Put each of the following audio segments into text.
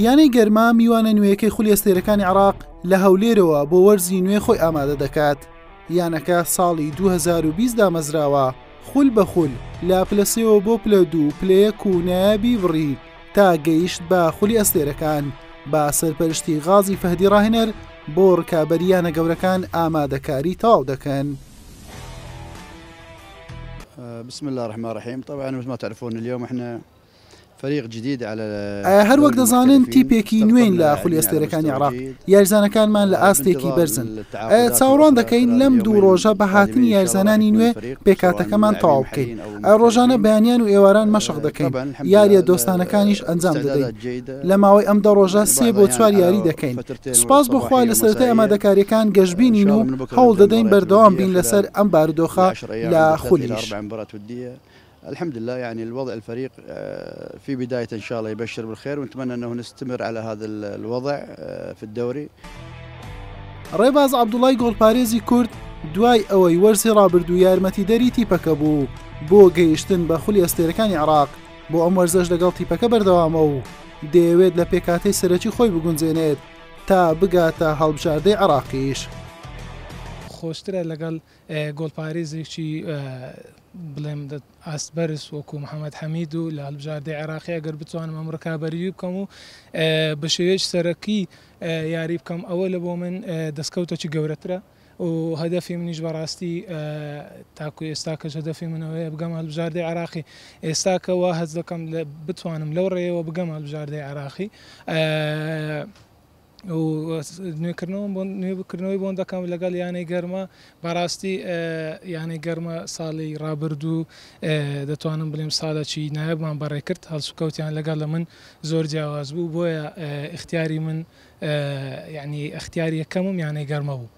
یانەی گەرما میوانە نوێیەکەی خولی ئەستێرەکانی عێراق لە هەولێرەوە بۆ وەرزی نوێ خۆی ئامادە دەکات. یانەکە ساڵی 2020 دامەزراوە خول بە خول لا پلەسەوە بۆ پلە 2 پلەیەک و نایابی بڕی تا گەیشت بە خولی ئەستێرەکان با سەرپەرشتی غازی فەهدی ڕاهێنەر بۆ ڕکابەری یانە گەورەکان ئامادەکاری تەواو دەکەن. بسم الله الرحمن الرحيم. طبعا مثل ما تعرفون اليوم احنا فريق جديد على هەر وەک دەزانن تیپێکی نوێن لە خولی ئەستێرەکانی عێراق. یاریزانەکانمان لە ئاستێکی بەرزن. چاوەڕوان دەکەین لەم دوو ڕۆژە بە هاتنی یاریزانانی نوێ پێکاتەکەمان تەواو بکەین. ڕۆژانە بەیانیان و ئێواران مەشق دەکەین. یاریە دۆستانەکانیش ئەنجام دەدەین. لە ماوەی ئەم 10 ڕۆژە 3 بۆ 4 یاری دەکەین. سوپاس بەخوا لە سەرەتای ئامادەکاریەکان گەشتبینین و هەوڵ دەدەین بەردەوام بین لەسەر ئەم بارودۆخە لە خولیش. الحمد لله يعني الوضع الفريق في بداية إن شاء الله يبشر بالخير ونتمنى أنه نستمر على هذا الوضع في الدوري. ڕێباز عەبدوڵای گۆڵپارێزی کورد دوای ئەوەی وەرزی ڕابردوو یارمەتیدەری تیپەکە بوو بۆ گەیشتن بە خولی ئەستێرەکانی عێراق بۆ ئەم وەرزەش لەگەڵ تیپەکە بەردەوامە و دەیەوێت لە پێکاتەی سەرەکی خۆی بگونجێنێت تا بگاتە هەڵبژاردەی عێراقیش. خۆشترە لەگەڵ گۆڵپارێزێکی بڵێم ئاستبەرز وەکو محەممەد حەمید و لە هەڵبژاردەی عێراقی ئەگەر بتوانم ئەم ڕکابەری بکەم و بە شێوەیەک سەرەکی یاری بکەم ئەوە لە بۆ من دەستکەوتێکی گەورەترە و هەدەفی منیش بەڕاستی تاکو ئێستا کەش هەدەفی منەوەی بگەم هەڵبژاردەی عێراقی ئێستاکەوە هەز دەکەم بتوانم لەو ڕێەوە بگەم هەڵبژاردەی عێراقی و نوێبکردنەوەی بۆن دەکەم لەگەڵ یانەی گەرمە بەڕاستی یانەی گەرمە ساڵی ڕابردوو دەتوانم بڵێم ساڵێکی نایبمان بەڕێ کرد هەڵسوکەوتیان لەگەڵ لە من زۆر جیاواز بوو بۆیە اختیاری من یعنی اختیاری یەکەمم یانەی گەرمە بوو.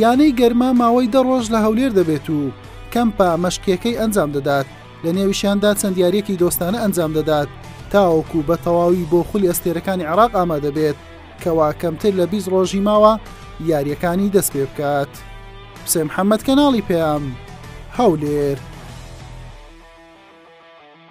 یانەی گەرمە ماوەی 10 ڕۆژ لە هەولێر دەبێت و کەمپە مەشقیەکەی ئەنجام دەدات لە نێویشیاندا چەند یاریەکی دۆستانە ئەنجام دەدات تاوەکو بە تەواوی بۆ خولی ئەستێرەکانی عێراق ئامادە بێت کەوا کەمتر لە 20 ڕۆژی ماوە یاریەکانی دەست پێ بکات. حسێن محەممەد کەناڵی پێیام هەولێر.